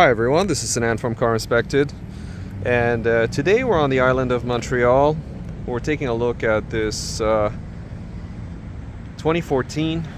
Hi everyone, this is Sinan from CarInspected, and today we're on the island of Montreal. We're taking a look at this 2014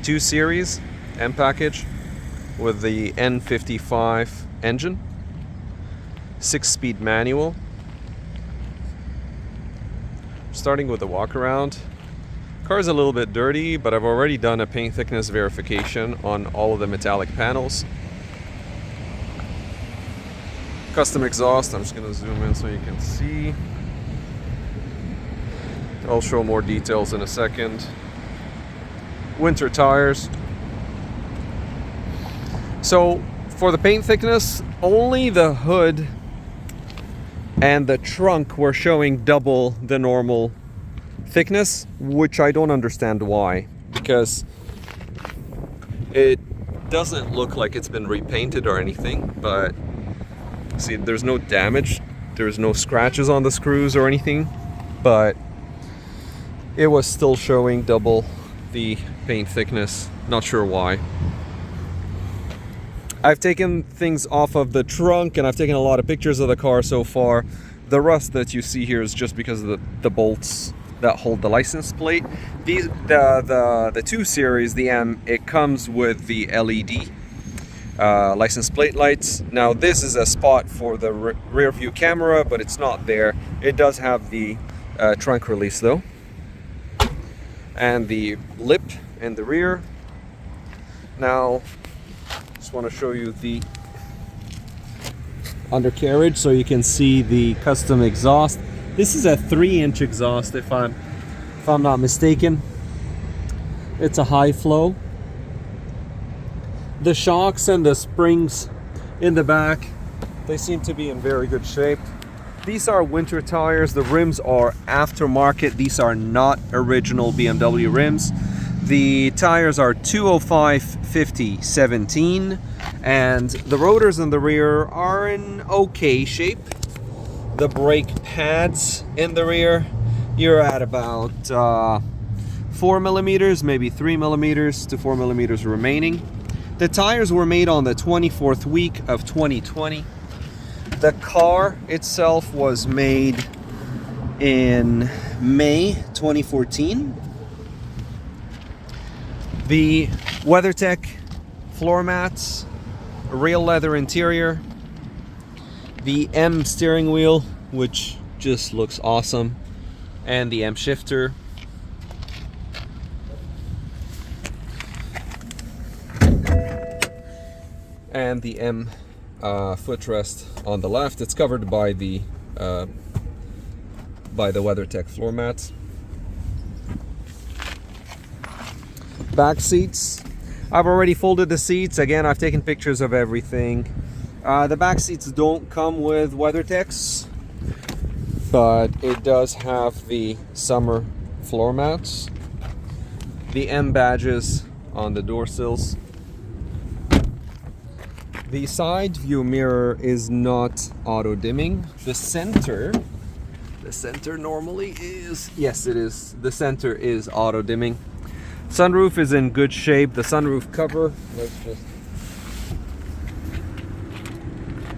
2 Series M package with the N55 engine, 6-speed manual. Starting with the walk around. Car is a little bit dirty, but I've already done a paint thickness verification on all of the metallic panels. Custom exhaust, I'm just going to zoom in so you can see. I'll show more details in a second. Winter tires. So for the paint thickness, only the hood and the trunk were showing double the normal thickness, which I don't understand why, because it doesn't look like it's been repainted or anything, but see, there's no damage, there's no scratches on the screws or anything, but it was still showing double the paint thickness. Not sure why. I've taken things off of the trunk and I've taken a lot of pictures of the car so far. The rust that you see here is just because of the bolts that hold the license plate. The 2 Series, the M, it comes with the LED license plate lights. Now this is a spot for the rear view camera, but it's not there. It does have the trunk release though, and the lip in the rear. Now just want to show you the undercarriage so you can see the custom exhaust. This is a 3-inch exhaust if I'm not mistaken. It's a high flow. The shocks and the springs in the back, they seem to be in very good shape. These are winter tires. The rims are aftermarket. These are not original BMW rims. The tires are 205/50/17, and the rotors in the rear are in okay shape. The brake pads in the rear, you're at about 4 millimeters, maybe 3 millimeters to 4 millimeters remaining. The tires were made on the 24th week of 2020. The car itself was made in May 2014. The WeatherTech floor mats, real leather interior, the M steering wheel, which just looks awesome, and the M shifter. And the M footrest on the left. It's covered by the WeatherTech floor mats. Back seats. I've already folded the seats. Again, I've taken pictures of everything. The back seats don't come with WeatherTechs, but it does have the summer floor mats. The M badges on the door sills. The side view mirror is not auto dimming. The center normally is, yes it is, the center is auto dimming. Sunroof is in good shape. The sunroof cover,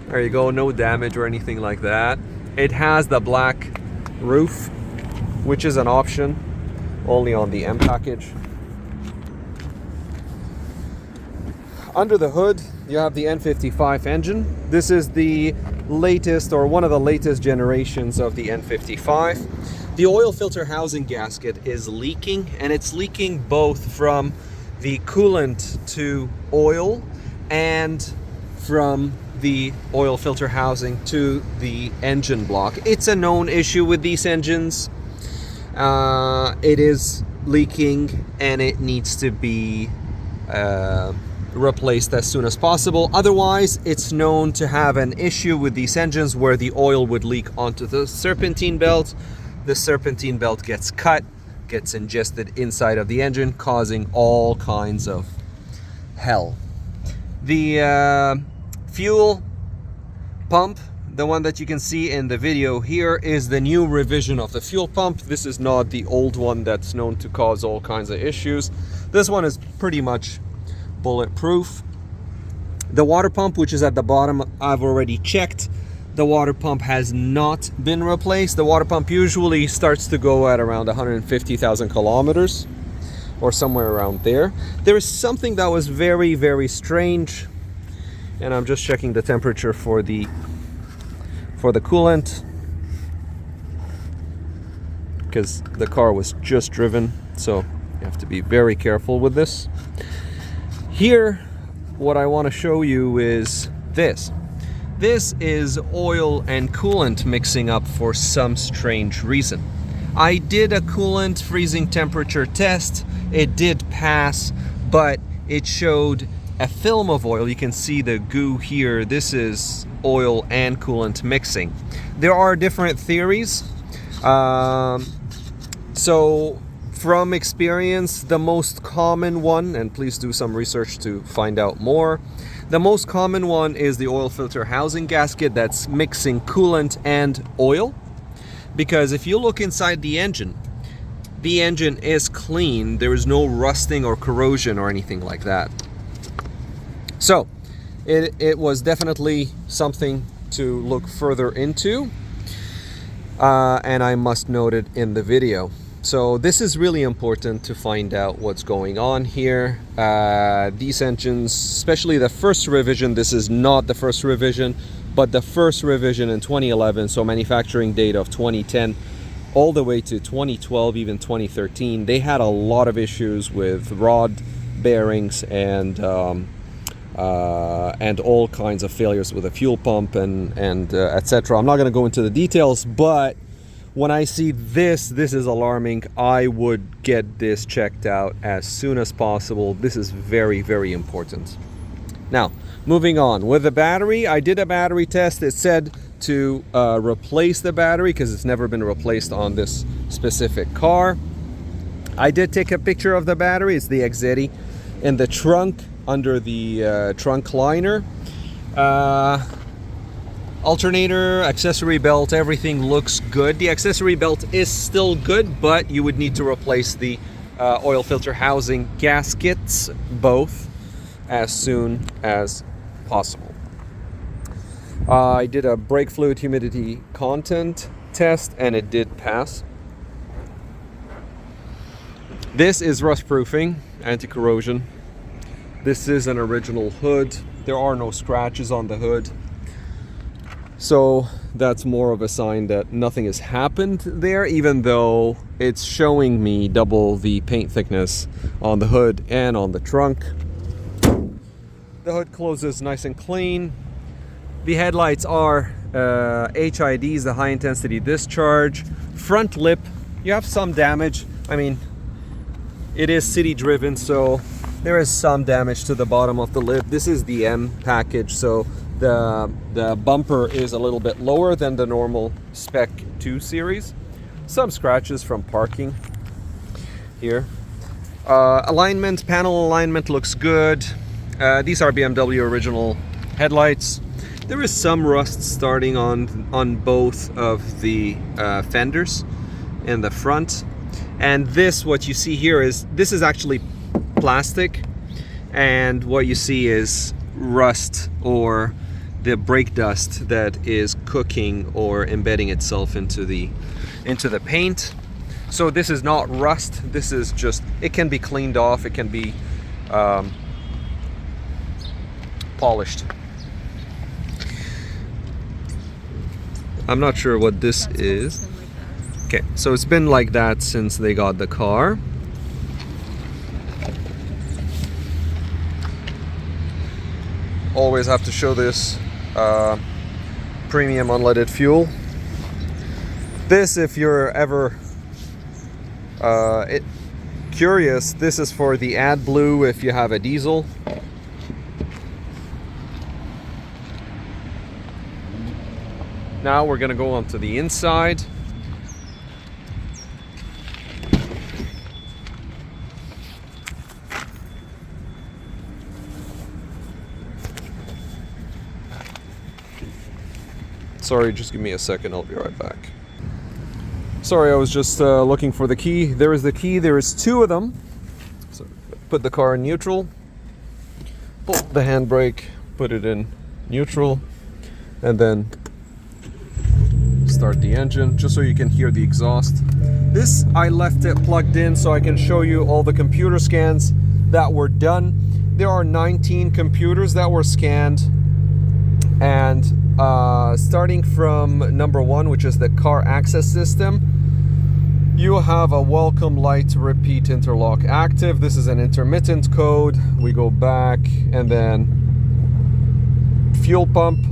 there you go, no damage or anything like that. It has the black roof, which is an option only on the M package. Under the hood, you have the N55 engine. This is the latest, or one of the latest generations of the N55. The oil filter housing gasket is leaking, and it's leaking both from the coolant to oil and from the oil filter housing to the engine block. It's a known issue with these engines. It is leaking and it needs to be replaced as soon as possible. Otherwise, it's known to have an issue with these engines where the oil would leak onto the serpentine belt. The serpentine belt gets cut, gets ingested inside of the engine, causing all kinds of hell. The fuel pump, the one that you can see in the video here, is the new revision of the fuel pump. This is not the old one that's known to cause all kinds of issues. This one is pretty much bulletproof. The water pump, which is at the bottom, I've already checked. The water pump has not been replaced. The water pump usually starts to go at around 150,000 kilometers or somewhere around there. There is something that was very, very strange, and I'm just checking the temperature for the coolant, because the car was just driven, so you have to be very careful with this. Here, what I want to show you is this. This is oil and coolant mixing up for some strange reason. I did a coolant freezing temperature test. It did pass, but it showed a film of oil. You can see the goo here. This is oil and coolant mixing. There are different theories. So from experience, the most common one, and please do some research to find out more, the most common one is the oil filter housing gasket that's mixing coolant and oil. Because if you look inside the engine is clean. There is no rusting or corrosion or anything like that. So it was definitely something to look further into, and I must note it in the video. So this is really important to find out what's going on here. These engines, especially the first revision, this is not the first revision, but the first revision in 2011, so manufacturing date of 2010, all the way to 2012, even 2013, they had a lot of issues with rod bearings and all kinds of failures with a fuel pump and etc. I'm not going to go into the details, but when I see this is alarming. I would get this checked out as soon as possible. This is very, very important. Now, moving on. With the battery, I did a battery test. It said to replace the battery because it's never been replaced on this specific car. I did take a picture of the battery. It's the XZ in the trunk, under the trunk liner. Alternator, accessory belt, everything looks good. The accessory belt is still good, but you would need to replace the oil filter housing gaskets, both, as soon as possible. I did a brake fluid humidity content test, and it did pass. This is rust proofing, anti-corrosion. This is an original hood. There are no scratches on the hood. So that's more of a sign that nothing has happened there, even though it's showing me double the paint thickness on the hood and on the trunk. The hood closes nice and clean. The headlights are HIDs, the high intensity discharge. Front lip, you have some damage. I mean, it is city driven, so there is some damage to the bottom of the lip. This is the M package, so the bumper is a little bit lower than the normal Spec 2 series. Some scratches from parking here. Alignment, panel alignment looks good. These are BMW original headlights. There is some rust starting on both of the fenders in the front. And this, what you see here is, this is actually plastic, and what you see is rust or the brake dust that is cooking or embedding itself into the paint. So this is not rust, this is just, it can be cleaned off, it can be polished. I'm not sure what this is. Okay, so it's been like that since they got the car. Always have to show this premium unleaded fuel. This, if you're ever curious, this is for the AdBlue if you have a diesel. Now we're gonna go on to the inside. Sorry, just give me a second, I'll be right back. Sorry, I was just looking for the key. There is the key, there is two of them. So put the car in neutral, pull the handbrake, put it in neutral, and then start the engine, just so you can hear the exhaust. This, I left it plugged in so I can show you all the computer scans that were done. There are 19 computers that were scanned, and starting from number 1, which is the car access system, you have a welcome light repeat interlock active. This is an intermittent code. We go back, and then fuel pump,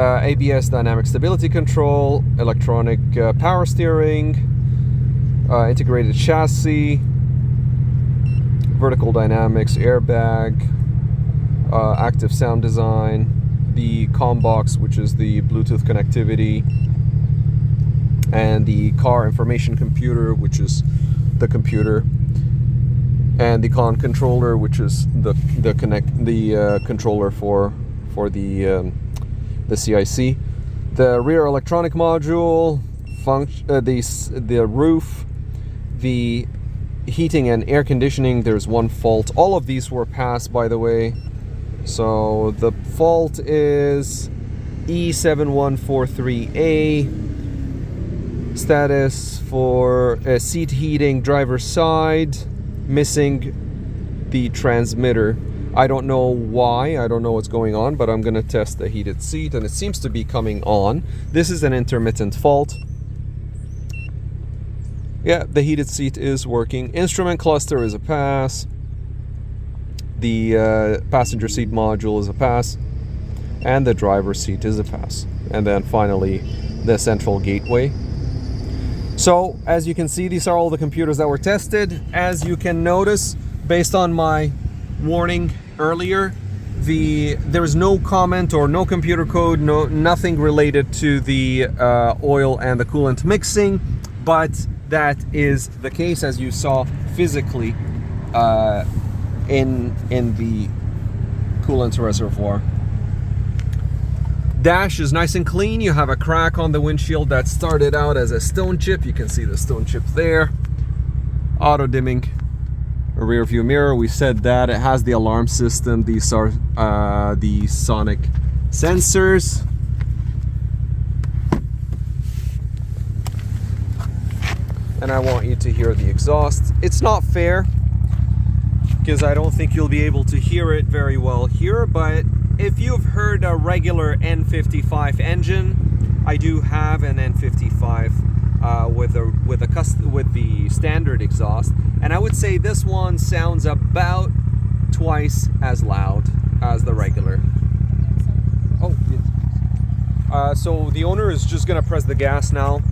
ABS dynamic stability control, electronic power steering, integrated chassis, vertical dynamics, airbag, active sound design, the comm box, which is the Bluetooth connectivity, and the car information computer, which is the computer, and the con controller, which is the controller for the CIC, the rear electronic module, the roof, the heating and air conditioning. There's one fault. All of these were passed, by the way. So the fault is E7143A. Status for seat heating, driver's side, missing the transmitter. I don't know why, I don't know what's going on, but I'm gonna test the heated seat, and it seems to be coming on. This is an intermittent fault. Yeah, the heated seat is working. Instrument cluster is a pass. The passenger seat module is a pass. And the driver's seat is a pass. And then finally, the central gateway. So, as you can see, these are all the computers that were tested. As you can notice, based on my warning earlier, there is no comment or no computer code, nothing related to the oil and the coolant mixing, but that is the case, as you saw physically in the coolant reservoir. Dash is nice and clean. You have a crack on the windshield that started out as a stone chip. You can see the stone chip there. Auto dimming rear view mirror. We said that it has the alarm system. These are the sonic sensors. And I want you to hear the exhaust. It's not fair because I don't think you'll be able to hear it very well here, but if you've heard a regular N55 engine, I do have an N55 with the standard exhaust, and I would say this one sounds about twice as loud as the regular. Oh, yes. So the owner is just gonna press the gas now.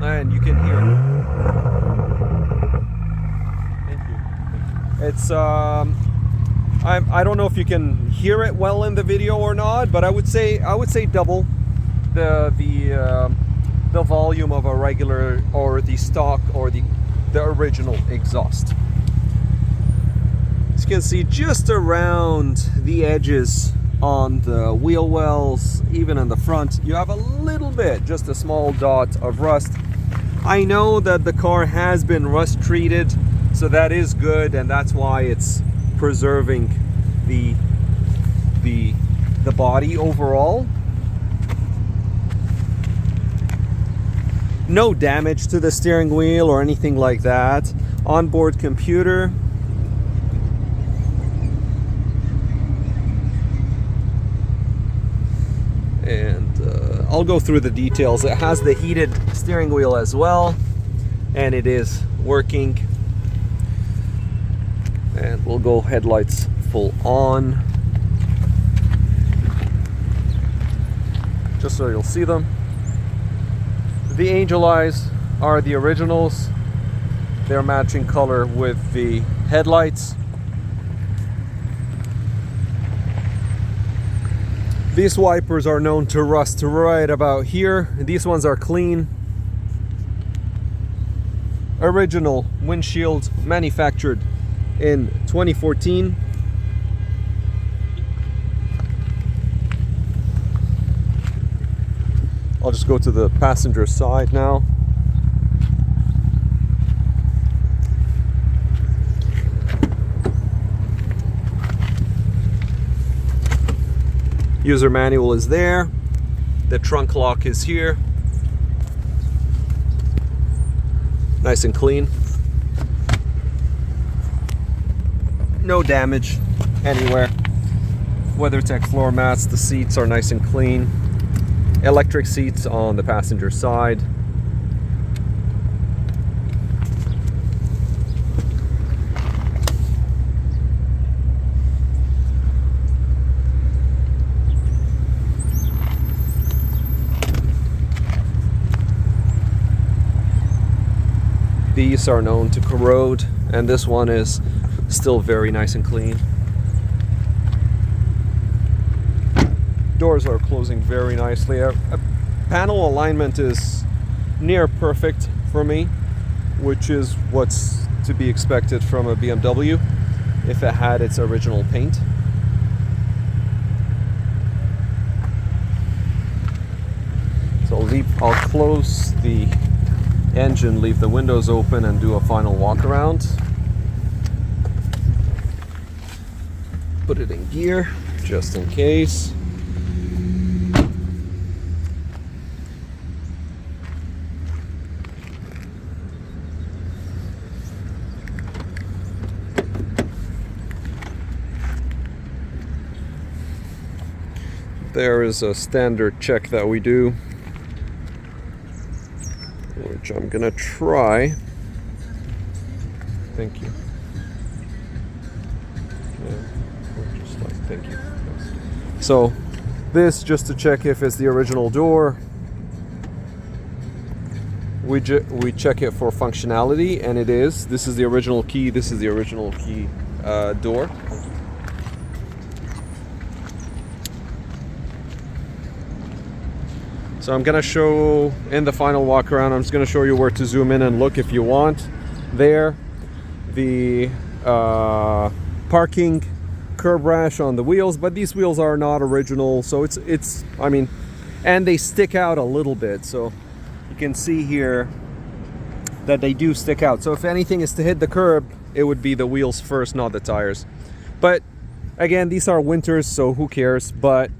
And you can hear it. It's I don't know if you can hear it well in the video or not, but I would say double the volume of a regular or the stock or the original exhaust. As you can see, just around the edges on the wheel wells, even in the front, you have a little bit, just a small dot of rust. I know that the car has been rust treated, so that is good, and that's why it's preserving the body overall. No damage to the steering wheel or anything like that. Onboard computer. And I'll go through the details. It has the heated steering wheel as well, and it is working. And we'll go headlights full on, just so you'll see them. The angel eyes are the originals. They're matching color with the headlights. These wipers are known to rust right about here. These ones are clean. Original windshield, manufactured in 2014. I'll just go to the passenger side now. User manual is there. The trunk lock is here. Nice and clean. No damage anywhere. WeatherTech floor mats. The seats are nice and clean. Electric seats on the passenger side. These are known to corrode, and this one is still very nice and clean. Doors are closing very nicely. Panel alignment is near perfect for me, which is what's to be expected from a BMW if it had its original paint. So I'll close the engine, leave the windows open, and do a final walk around. Put it in gear just in case. There is a standard check that we do, which I'm gonna try. Thank you. Yeah, just like thank you. So this just to check if it's the original door. We check it for functionality, and it is. This is the original key. This is the original key door. So I'm gonna show in the final walk around, I'm just gonna show you where to zoom in and look if you want. There, the parking curb rash on the wheels, but these wheels are not original, so it's I mean, and they stick out a little bit, so you can see here that they do stick out. So if anything is to hit the curb, it would be the wheels first, not the tires. But again, these are winters, so who cares, but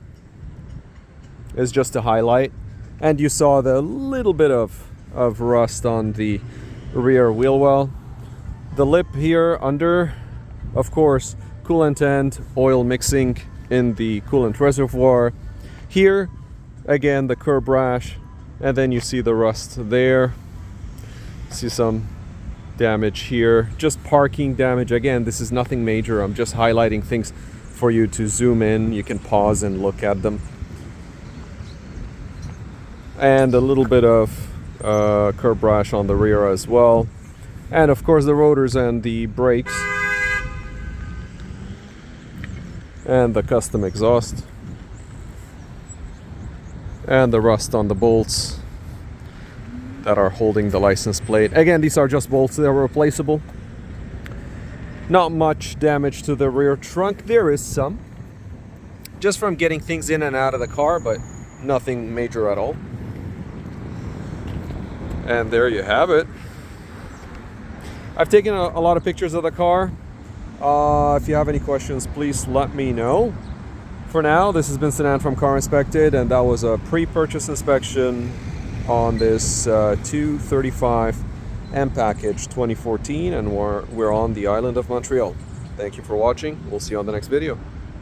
it's just to highlight. And you saw the little bit of rust on the rear wheel well. The lip here under, of course, coolant end, oil mixing in the coolant reservoir. Here, again, the curb rash, and then you see the rust there. See some damage here, just parking damage. Again, this is nothing major. I'm just highlighting things for you to zoom in. You can pause and look at them. And a little bit of curb rash on the rear as well. And of course the rotors and the brakes. And the custom exhaust. And the rust on the bolts that are holding the license plate. Again, these are just bolts, they're replaceable. Not much damage to the rear trunk. There is some, just from getting things in and out of the car, but nothing major at all. And there you have it. I've taken a lot of pictures of the car. If you have any questions, please let me know. For now, this has been Sinan from CarInspected, and that was a pre-purchase inspection on this 235 M package 2014, and we're on the island of Montreal. Thank you for watching. We'll see you on the next video.